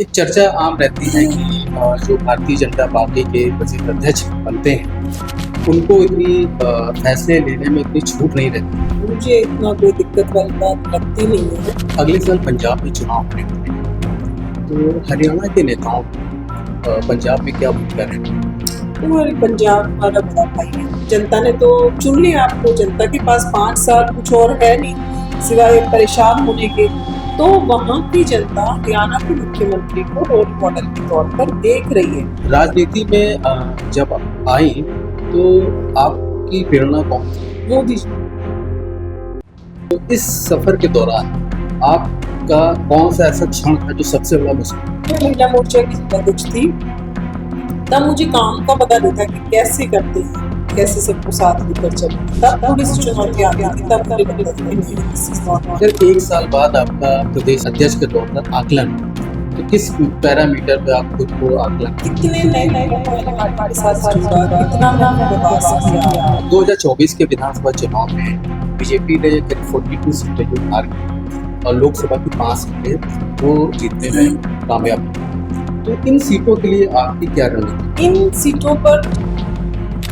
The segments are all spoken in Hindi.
एक चर्चा आम रहती है कि जो भारतीय जनता पार्टी के प्रदेश अध्यक्ष बनते हैं, उनको इतनी फैसले लेने में इतनी छूट नहीं रहती। मुझे इतना कोई दिक्कत वाली बात लगती नहीं है। अगले साल पंजाब में चुनाव होने वाले हैं, तो हरियाणा के नेताओं को पंजाब में क्या भूमिका रहेगी? तुम्हारे पंजाब हमारा बड़ा भाई है। जनता ने तो चुन लिया आपको। जनता के पास 5 साल कुछ और है नहीं सिवाय परेशान होने के। तो वहाँ की जनता हरियाणा के मुख्यमंत्री को रोल मॉडल के तौर पर देख रही है। राजनीति में जब आई तो आपकी प्रेरणा कौन थी? मोदी जी। तो इस सफर के दौरान आपका कौन सा ऐसा क्षण था जो सबसे बड़ा मुश्किल? महिला मोर्चा की अध्यक्ष थी, तब मुझे काम का पता नहीं था कि कैसे करते हैं, कैसे सबको साथ लेकर चलते। तब थोड़ी सी चुनौती आ गई, तब मुझे पता था। अगर 1 साल बाद आपका प्रदेश अध्यक्ष के तौर पर आकलन, तो किस पैरामीटर पे आप खुद को आकलन? कितने नए पार्टी के साथ जुड़ा, कितना मैंने विकास किया। 2024 के विधानसभा चुनाव में बीजेपी ने करीब 42 सीटें जो हार गई और लोकसभा की 5 सीटें वो जीतने में कामयाब हुई। तो इन सीटों के लिए आपकी क्या रणनीति? इन सीटों पर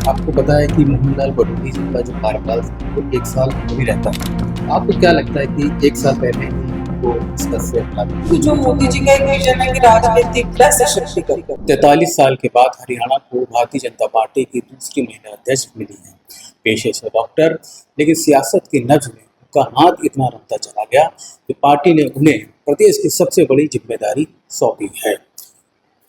आपको पता है कि मोहनलाल बडोली जी का जो कार्यकाल वो 1 साल भी रहता है। आपको क्या लगता है कि 1 साल पहले ही वो इस पद से हटा दिया? तो जो मोदी जी का एक विजन है कि राजनीतिक सशक्तिकरण। 43 साल के बाद हरियाणा को भारतीय जनता पार्टी की दूसरी महिला अध्यक्ष मिली है। पेशे से डॉक्टर, लेकिन सियासत की नब्ज में उनका हाथ इतना रमता चला गया कि पार्टी ने उन्हें प्रदेश की सबसे बड़ी जिम्मेदारी सौंपी है।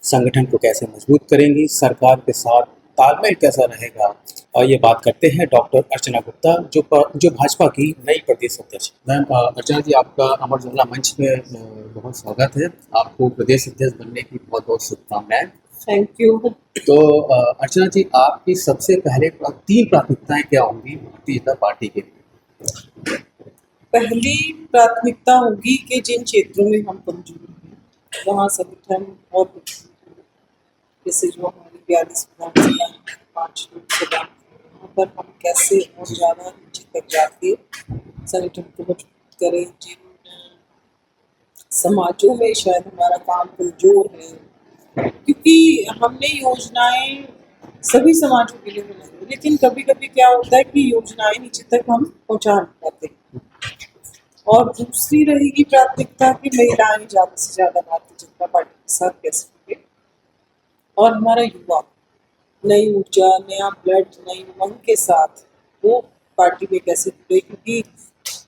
संगठन को कैसे मजबूत करेंगी, सरकार के साथ तालमेल कैसा रहेगा, और ये बात करते हैं डॉक्टर अर्चना गुप्ता जो भाजपा की नई प्रदेश अध्यक्ष। मैम, अर्चना जी, आपका अमर उजाला मंच में बहुत स्वागत है। आपको प्रदेश अध्यक्ष बनने की बहुत बहुत शुभकामनाएं। Thank you. तो अर्चना जी, आपकी सबसे पहले 3 प्राथमिकताएं क्या होंगी भारतीय जनता पार्टी के लिए? पहली प्राथमिकता होगी कि जिन क्षेत्रों में हम कमजोर हैं वहाँ संगठन और जैसे जो हमारी 42 विधानसभा 5 लोकसभा वहाँ पर हम कैसे और ज़्यादा नीचे तक जाके संगठन को मजबूत करें। जिन समाजों में शायद हमारा काम कमजोर है, क्योंकि हमने योजनाएं सभी समाजों के लिए बनाई, लेकिन कभी कभी क्या होता है कि योजनाएं नीचे तक हम पहुंचा नहीं पाते। और दूसरी रहेगी प्राथमिकता की महिलाएं ज़्यादा से ज़्यादा भारतीय जनता पार्टी के साथ कैसे जुड़े, और हमारा युवा नई ऊर्जा, नया ब्लड, नई उमंग के साथ वो पार्टी में कैसे जुड़े, क्योंकि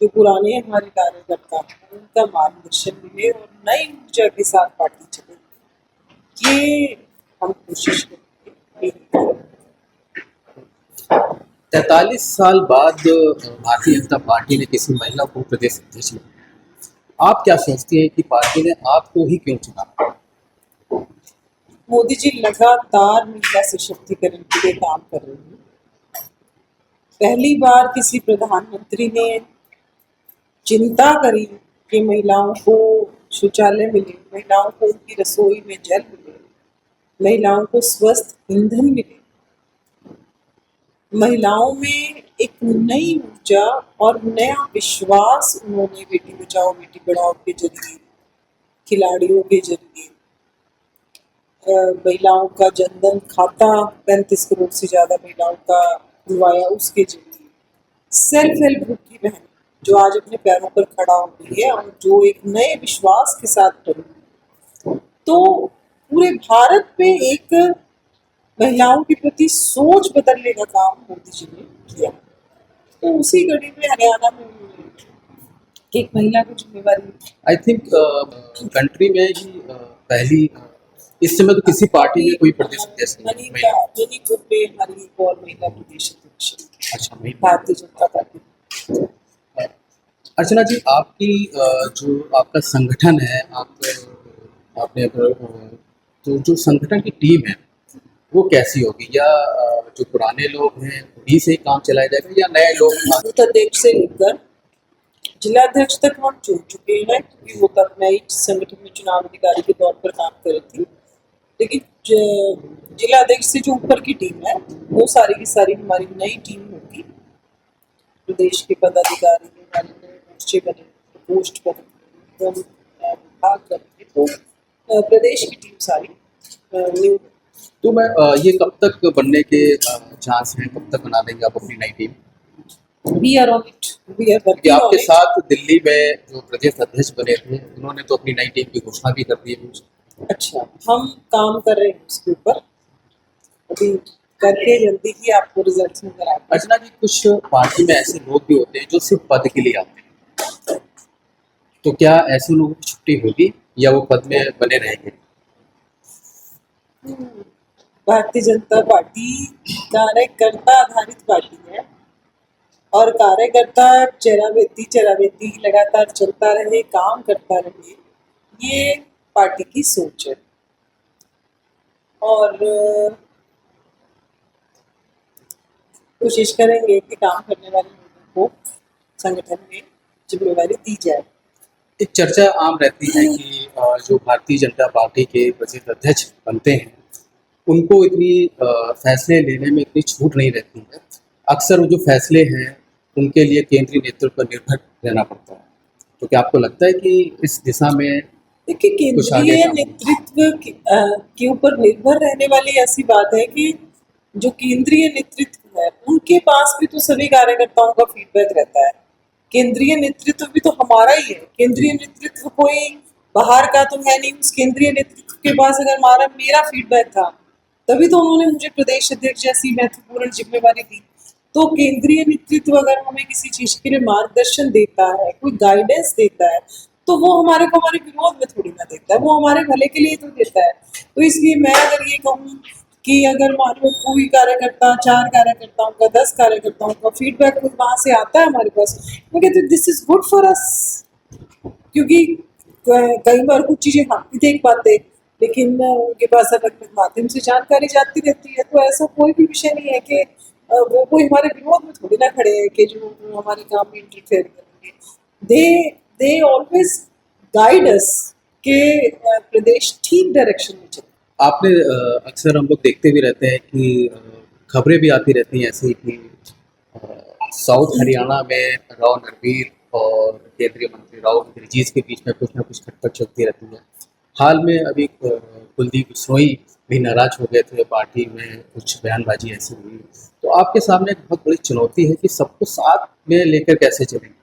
जो पुराने हमारे कार्यकर्ता हैं उनका मार्गदर्शन मिले और नई ऊर्जा के साथ पार्टी चले। ये हम कोशिश करेंगे। 43 साल बाद भारतीय जनता पार्टी ने किसी महिला को प्रदेश अध्यक्ष बनाया। आप क्या सोचती हैं कि पार्टी ने आपको ही क्यों चुना? मोदी जी लगातार महिला सशक्तिकरण के लिए काम कर रहे हैं। पहली बार किसी प्रधानमंत्री ने चिंता करी कि महिलाओं को शौचालय मिले, महिलाओं को उनकी रसोई में जल मिले, महिलाओं को स्वस्थ ईंधन मिले, महिलाओं में एक नई ऊर्जा और नया विश्वास उन्होंने बेटी बचाओ बेटी पढ़ाओ के जरिए, खिलाड़ियों के जरिए, महिलाओं का जनधन खाता 35 करोड़ से ज़्यादा महिलाओं का खुलवाया उसके जरिए, सेल्फ हेल्प ग्रुप की बहन जो आज अपने पैरों पर खड़ा हो गई है और जो एक नए विश्वास के साथ खड़ी है। तो पूरे भारत में एक महिलाओं के प्रति सोच बदलने का काम मोदी जी ने किया। तो उसी कड़ी में हरियाणा में एक महिला की जिम्मेवारी, आई थिंक कंट्री में ही पहली इस समय तो किसी पार्टी में कोई प्रदेश अध्यक्ष नहीं है। मणिपुर में हमारी एक और महिला प्रदेश अध्यक्ष अच्छा, नहीं। भारतीय जनता पार्टी। अर्चना जी, आपकी जो आपका संगठन है, आपने तो जो संगठन की टीम है वो कैसी होगी, या जो पुराने लोग हैं उन्हीं से ही काम चलाया जाएगा या नए लोग? बूथ अध्यक्ष से लेकर जिलाध्यक्ष तक हम चुन चुके हैं, क्योंकि वो तब नई संगठन में चुनाव अधिकारी के तौर पर काम कर रही थी। लेकिन जिलाध्यक्ष से जो ऊपर की टीम है वो सारी की सारी हमारी नई टीम होगी। प्रदेश के पदाधिकारी हमारे नए मोर्चे बने, पोस्ट बने, विभाग करेंगे। तो प्रदेश की टीम सारी न्यू। तो मैं ये कब तक बनने के चांस हैं, कब तक बना देंगे आप अपनी नई team? We are on it, we are क्योंकि वर्किंग आपके ऑन इट। साथ दिल्ली में जो प्रदेश अध्यक्ष बने थे उन्होंने तो अपनी नई टीम की घोषणा भी कर दी है। अच्छा, हम काम कर रहे हैं उसके ऊपर, अभी करके जल्दी ही आपको रिजल्ट नजर आएंगे। अर्चना जी, कुछ पार्टी में ऐसे लोग भी होते हैं जो सिर्फ पद के लिए आते हैं, तो क्या ऐसे लोगों की छुट्टी होगी या वो पद में बने रहेंगे? भारतीय जनता पार्टी कार्यकर्ता आधारित पार्टी है और कार्यकर्ता चरावेती लगातार चलता रहे, काम करता रहे, ये पार्टी की सोच है। और कोशिश करेंगे कि काम करने वाले लोगों को संगठन में जिम्मेवारी दी जाए। एक चर्चा आम रहती है कि जो भारतीय जनता पार्टी के प्रदेश अध्यक्ष बनते हैं उनको इतनी फैसले लेने में इतनी छूट नहीं रहती है। अक्सर वो जो फैसले हैं उनके लिए केंद्रीय नेतृत्व पर निर्भर रहना पड़ता है। तो क्या आपको लगता है कि इस दिशा में देखिए, कुछ आगे केंद्रीय काम होगा? नेतृत्व के ऊपर निर्भर रहने वाली ऐसी बात है कि जो केंद्रीय नेतृत्व है उनके पास भी तो सभी कार्यकर्ताओं का फीडबैक रहता है। केंद्रीय नेतृत्व भी तो हमारा ही है, केंद्रीय नेतृत्व कोई बाहर का तो है नहीं। उस केंद्रीय नेतृत्व के पास अगर मेरा फीडबैक था तभी तो उन्होंने मुझे प्रदेश अध्यक्ष जैसी महत्वपूर्ण जिम्मेवारी दी। तो केंद्रीय नेतृत्व अगर हमें किसी चीज के लिए मार्गदर्शन देता है, कोई गाइडेंस देता है, तो वो हमारे को हमारे विरोध में थोड़ी ना देता है, वो हमारे भले के लिए तो देता है। तो इसलिए मैं अगर ये कहूँ कि अगर मान लो कोई कार्यकर्ता, 4 कार्यकर्ताओं का, 10 कार्यकर्ताओं का फीडबैक वहां से आता है हमारे पास, मैं कहती हूँ this is good for us. क्योंकि कई बार कुछ चीजें हम भी देख पाते, लेकिन उनके पास अलग अलग माध्यम से जानकारी जाती रहती है। तो ऐसा कोई भी विषय नहीं है कि वो कोई हमारे विरोध में थोड़ी ना खड़े हैं कि जो हमारे काम में इंटरफेयर करेंगे। दे दे ऑलवेज गाइड अस के प्रदेश ठीक डायरेक्शन में चले। आपने अक्सर हम लोग देखते भी रहते हैं कि खबरें भी आती रहती हैं ऐसी कि साउथ हरियाणा में राव नरवीर और केंद्रीय मंत्री राव रिजीज के बीच में कुछ ना कुछ खटपट चलती रहती है। हाल में अभी कुलदीप बिश्नोई भी नाराज हो गए थे, पार्टी में कुछ बयानबाजी ऐसी हुई। तो आपके सामने एक बहुत बड़ी चुनौती है कि सबको साथ में लेकर कैसे चलेंगे?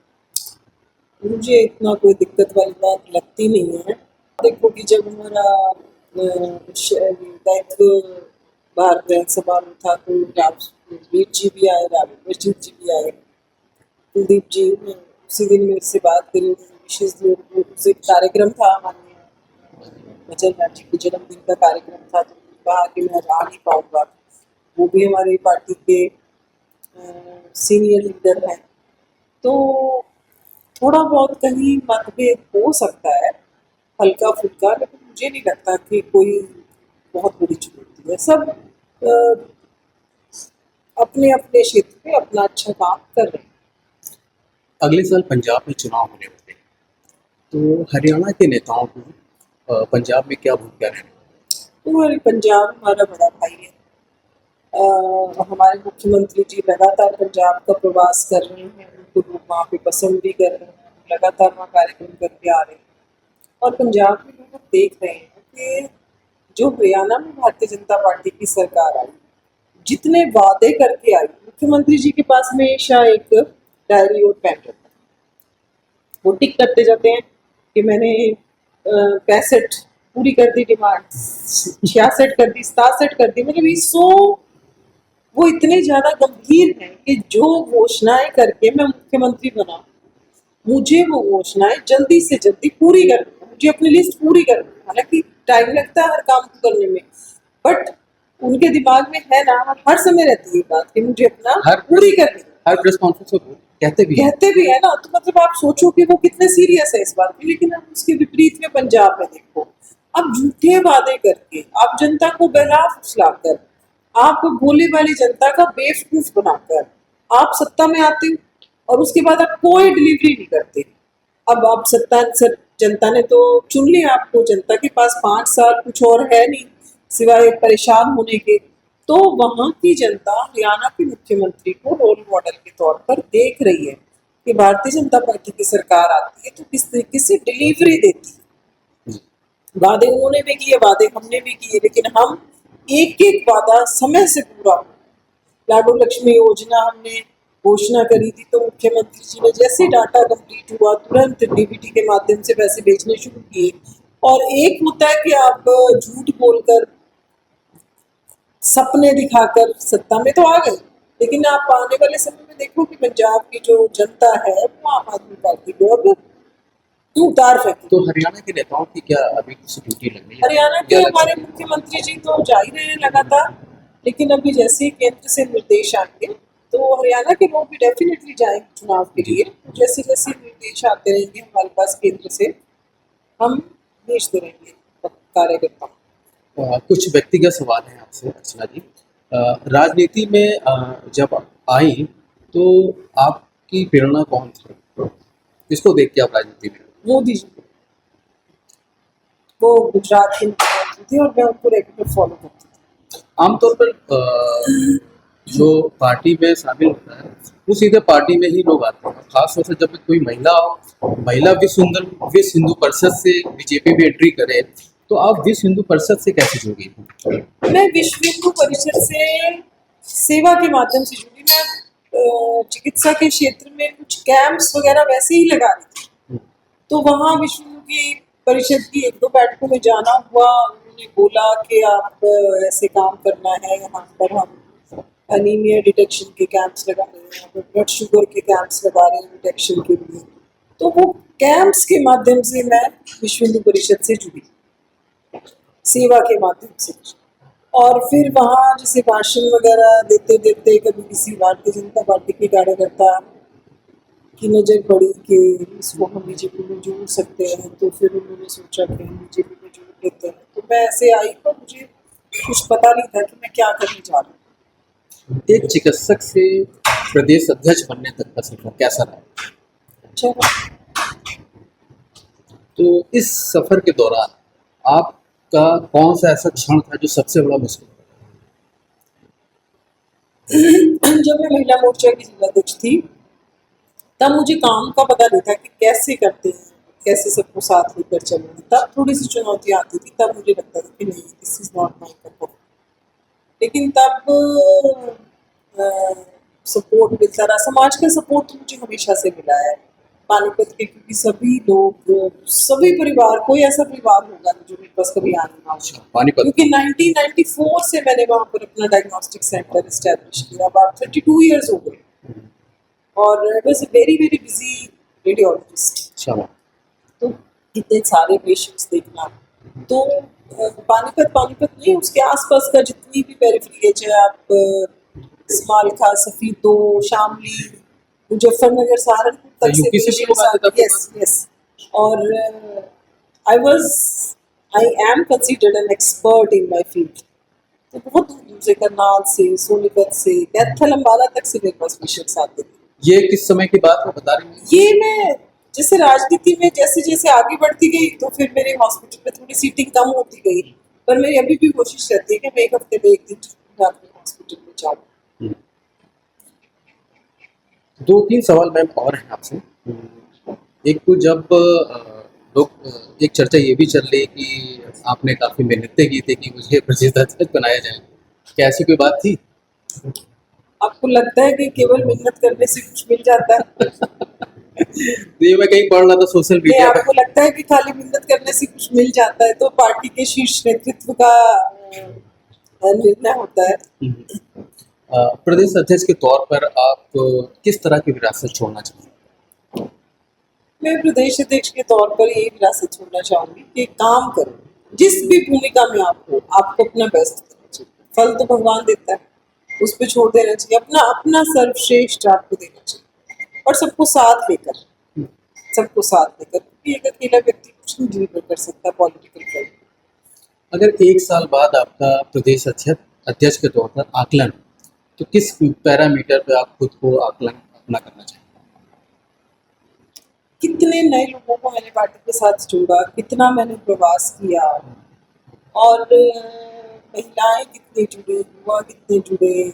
मुझे इतना कोई दिक्कत वाली बात लगती नहीं है। देखो कि जब हमारा दायित्व बाहर ग्रहण समारोह था तो राजवीर जी भी आए, राघवेंद्र जी भी आए, कुलदीप जी ने उसी दिन मेरे से बात करी। विशेष उस एक कार्यक्रम था हमारे बचन लाल जी के जन्मदिन का कार्यक्रम था, तो कहा कि मैं आ नहीं पाऊंगा। वो भी हमारी पार्टी के सीनियर लीडर हैं, तो थोड़ा बहुत कहीं मतभेद हो सकता है, हल्का फुल्का, लेकिन मुझे नहीं लगता कि कोई बहुत बड़ी चुनौती है। सब अपने अपने क्षेत्र पे अपना अच्छा काम कर रहे हैं। अगले साल पंजाब में चुनाव होने वाले हैं, तो हरियाणा के नेताओं को पंजाब में क्या भूमिका रहने वाली तो हमारे पंजाब हमारा बड़ा भाई है। हमारे मुख्यमंत्री जी लगातार पंजाब का प्रवास कर रहे हैं, उनको लोग वहाँ पे पसंद भी कर रहे हैं, लगातार वहाँ कार्यक्रम करके आ रहे हैं। और पंजाब में लोग देख रहे हैं कि जो हरियाणा में भारतीय जनता पार्टी की सरकार आई, जितने वादे करके आई, मुख्यमंत्री जी के पास हमेशा एक डायरी और पेन रहता है, वो टिक करते जाते हैं कि मैंने 65 पूरी कर दी डिमांड, 66 कर दी, 67 कर दी। मतलब वो इतने ज्यादा गंभीर हैं कि जो घोषणाएं करके मैं मुख्यमंत्री बना, मुझे वो घोषणाएं जल्दी से जल्दी पूरी करनी है, मुझे अपनी लिस्ट पूरी करनी है। हालांकि टाइम लगता है हर काम को करने में, बट उनके दिमाग में है ना, हर समय रहती है बात कि मुझे अपना पूरी करनी है। हर प्रेस कॉन्फ्रेंस में कहते भी है ना। तो मतलब आप सोचो कि वो कितने सीरियस है इस बात में। लेकिन अब उसके विपरीत में पंजाब में देखो, अब झूठे वादे करके, आप जनता को बहला फुसलाकर, आप भोले वाली जनता का बेवकूफ बनाकर आप सत्ता में आते हो और उसके बाद आप कोई डिलीवरी नहीं करते। अब आप जनता ने तो चुन लिया आपको, जनता के पास 5 साल कुछ और है नहीं सिवाय परेशान होने के। तो वहां की जनता हरियाणा के मुख्यमंत्री को रोल मॉडल के तौर पर देख रही है कि भारतीय जनता पार्टी की सरकार आती है तो किस तरीके से डिलीवरी देती है। वादे उन्होंने भी किए, वादे हमने भी किए, लेकिन हम एक एक वादा समय से पूरा हो। लाडो लक्ष्मी योजना हमने घोषणा करी थी, तो मुख्यमंत्री जी ने जैसे डाटा कंप्लीट हुआ तुरंत डीबीटी के माध्यम से पैसे भेजने शुरू किए। और एक होता है कि आप झूठ बोलकर, सपने दिखाकर सत्ता में तो आ गए, लेकिन आप आने वाले समय में देखो कि पंजाब की जो जनता है वो आम आदमी पार्टी को अब उतार फेंकी। तो हरियाणा के नेताओं की क्या अभी कुछ ड्यूटी लग रही है? हरियाणा के क्या हमारे लक्ष्य है? मुख्यमंत्री जी तो जा ही रहे हैं लगातार, लेकिन अभी जैसे ही केंद्र से निर्देश आएंगे तो हरियाणा के लोग भी डेफिनेटली जाएंगे चुनाव के जी। लिए। जैसे जैसे निर्देश आते रहेंगे हमारे पास केंद्र से, हम भेजते रहेंगे कार्यकर्ता। कुछ व्यक्तिगत सवाल हैं आपसे अर्चना जी। राजनीति में जब आई तो आपकी प्रेरणा कौन थी? किसको देख के आप राजनीति में? मोदी जी, वो गुजरात के मुख्यमंत्री थे और मैं उनको रेगुलर फॉलो करती थी। आमतौर पर जो पार्टी में शामिल होता है वो सीधे पार्टी में ही लोग आते हैं, खासतौर से जब कोई महिला विश्व हिंदू परिषद से बीजेपी में एंट्री करे, तो आप विश्व हिंदू परिषद से कैसे जुड़ी? मैं विश्व हिंदू परिषद से सेवा के माध्यम से जुड़ी। मैं चिकित्सा के क्षेत्र में कुछ कैंप्स वगैरह वैसे ही लगा रही थी, तो वहाँ विश्व हिंदू की परिषद की एक दो बैठकों में जाना हुआ। उन्होंने बोला कि आप ऐसे काम करना है, यहाँ पर हम एनीमिया डिटेक्शन के कैंप्स लगा रहे हैं, यहाँ पर ब्लड शुगर के कैंप्स लगा रहे हैं डिटेक्शन के लिए। तो वो कैंप्स के माध्यम से मैं विश्व हिंदू परिषद से जुड़ी, सेवा के माध्यम से। और फिर वहाँ जैसे भाषण वगैरह देते देते कभी किसी भारतीय जनता पार्टी के कार्यकर्ता की नज़र पड़ी कि इसको हम बीजेपी में जोड़ सकते हैं, तो फिर उन्होंने सोचा कि हम बीजेपी में जोड़ लेते हैं। तो मैं ऐसे आई, पर मुझे कुछ पता नहीं था कि मैं क्या करने जा रही हूँ। एक चिकित्सक से प्रदेश अध्यक्ष बनने तक का सफर कैसा रहा? अच्छा, तो इस सफर के दौरान आपका कौन सा ऐसा क्षण था जो सबसे बड़ा मुश्किल था? जब मैं महिला मोर्चा की जिलाध्यक्ष थी तब मुझे काम का पता नहीं था कि कैसे करते हैं, कैसे सबको साथ लेकर चलना। तब थोड़ी सी चुनौतियाँ आती थी, तब मुझे लगता था कि नहीं, this is not my cup of. लेकिन तब सपोर्ट मिलता रहा, समाज का सपोर्ट मुझे हमेशा से मिला है पानीपत के, क्योंकि सभी लोग, सभी परिवार, कोई ऐसा परिवार होगा नहीं जो मेरे पास कभी आने ना हो। पानीपत क्योंकि 1994 से मैंने वहाँ पर अपना डायग्नोस्टिक सेंटर इस्टेब्लिश किया, अब 32 ईयर्स हो गए, और I was a very very busy radiologist. अच्छा। तो इतने सारे पेशेंट्स देखना, तो पानीपत नहीं, उसके आसपास का जितनी भी पेरिफेरी है, चाहे आप इस्माइल सफीतो, शामली, मुजफ्फरनगर, सहारनपुर तक से यूपी से भी लोग आते थे आपके पास? Yes yes. और I am considered an expert in my field. तो बहुत दूर दूर से, करनाल से, सोनीपत से, कैथल अम्बाला तक से मेरे पास पेशेंट्स आते थे। ये किस समय की बात है बता रही हैं? ये मैं जैसे राजनीति में जैसे जैसे आगे बढ़ती गई तो फिर मेरे हॉस्पिटल में थोड़ी सीटिंग कम होती गई, पर मेरी अभी भी कोशिश रहती है कि मैं एक हफ्ते में एक दिन अपने हॉस्पिटल में जाऊँ। दो तीन सवाल मैम और हैं आपसे। एक तो जब लोग एक चर्चा ये भी चल रही कि आपने काफ़ी मेहनतें की थी कि मुझे प्रदेश अध्यक्ष बनाया जाए, क्या ऐसी कोई बात थी? आपको लगता है कि केवल मेहनत करने से कुछ मिल जाता है? तो ये मैं कहीं पढ़ रहा था सोशल नहीं, मीडिया आपको लगता है कि खाली मेहनत करने से कुछ मिल जाता है? तो पार्टी के शीर्ष नेतृत्व का निर्णय होता है। पर। प्रदेश अध्यक्ष के तौर पर आप किस तरह की विरासत छोड़ना चाहते हैं? मैं प्रदेश अध्यक्ष के तौर पर ये विरासत छोड़ना चाहूंगी कि काम करो, जिस भी भूमिका में आप हो, आपको अपना बेस्ट देना चाहिए। फल तो भगवान देता है, उस पर छोड़ देना चाहिए, अपना अपना सर्वश्रेष्ठ आपको देना चाहिए, और सबको साथ लेकर, क्योंकि एक अकेला व्यक्ति कुछ नहीं डिलीवर कर सकता पॉलिटिकल फील्ड। अगर एक साल बाद आपका प्रदेश अध्यक्ष के तौर पर आकलन, तो किस पैरामीटर पे आप खुद को आकलन अपना करना चाहेंगे? कितने नए लोगों को मैंने पार्टी के साथ जोड़ा, कितना मैंने प्रवास किया, और महिलाएं कितने जुड़े, युवा कितने जुड़े,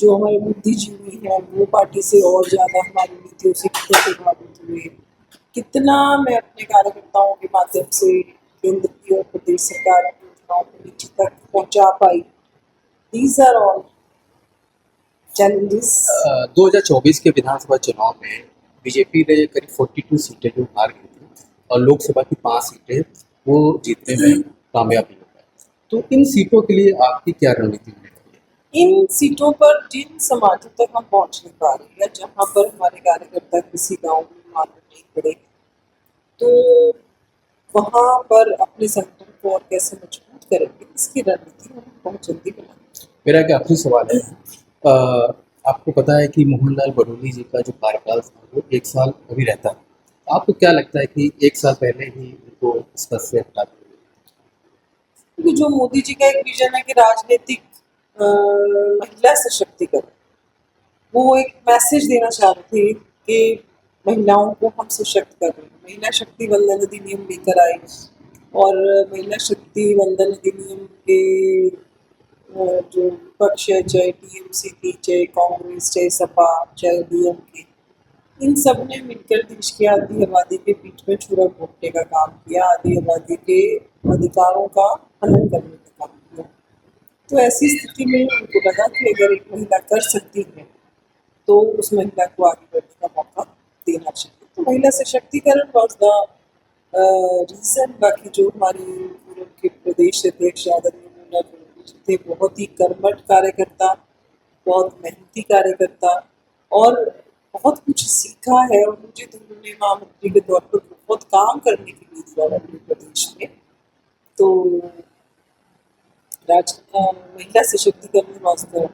जो हमारे बुद्धिजीवी हैं वो पार्टी से और ज़्यादा हमारी नीतियों से कितने प्रभावित हुए, कितना मैं अपने कार्यकर्ताओं के माध्यम से केंद्र की और प्रदेश सरकार की योजनाओं को नीचे तक पहुंचा पाई। These are all challenges. 2024 के विधानसभा चुनाव में बीजेपी ने करीब 42 सीटें जो हार गई थी और लोकसभा की 5 सीटें वो जीतने में कामयाब नहीं हो पाए। तो इन सीटों के लिए आपकी क्या रणनीति होने वाली है? इन सीटों पर जिन समाजों तक हम पहुंच नहीं पा रहे या जहां पर हमारे कार्यकर्ता किसी गांव में मालूम नहीं पड़े, तो वहां पर अपने संगठन को और कैसे मजबूत करेंगे, इसकी रणनीति हम बहुत जल्दी बनाएंगे। मेरा एक आखिरी सवाल है, आपको पता है कि मोहनलाल बडोली जी का जो कार्यकाल था वो 1 साल अभी रहता है। आपको क्या लगता है कि 1 साल पहले ही उनको इस पद से हटा दिया गया? क्योंकि जो मोदी जी का एक विजन है कि राजनीतिक महिला सशक्तिकरण, वो एक मैसेज देना चाह रहे थे कि महिलाओं को हम सशक्त कर रहे हैं। महिला शक्ति वंदन अधिनियम लेकर आए और महिला शक्ति वंदन अधिनियम के जो विपक्ष है, चाहे टीएमसी थी, चाहे कांग्रेस, चाहे सपा, चाहे डीएमके, इन सब ने मिलकर देश की आधी आबादी के बीच में छुरा घोंपने का काम किया, आधी आबादी के अधिकारों का हनन करने का काम किया। तो ऐसी स्थिति में उनको लगा कि अगर एक महिला कर सकती है तो उस महिला को आगे बढ़ने का मौका देना चाहिए। तो महिला सशक्तिकरण वॉज द रीजन। बाकी जो हमारे पूर्व के प्रदेश अध्यक्ष आदरणीय मोहनलाल बडोली जी थे, बहुत ही कर्मठ कार्यकर्ता, बहुत मेहनती कार्यकर्ता और बहुत कुछ सीखा है और मुझे तो उन्होंने महामंत्री के तौर पर बहुत काम करने के लिए दिया अपने प्रदेश में। तो महिला सशक्तिकरण वास्ते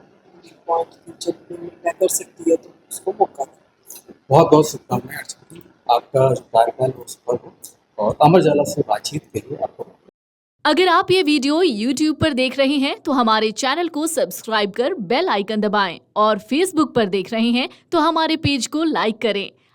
पॉइंट की जब कोई महिला कर सकती है तो उसको मौका दें। बहुत बहुत शुभकामनाएं अर्चना जी। आपका जो कार्यकाल वो सफल हो और अमर उजाला से बातचीत के लिए आपको अगर आप ये वीडियो YouTube पर देख रहे हैं तो हमारे चैनल को सब्सक्राइब कर बेल आइकन दबाएं और Facebook पर देख रहे हैं तो हमारे पेज को लाइक करें।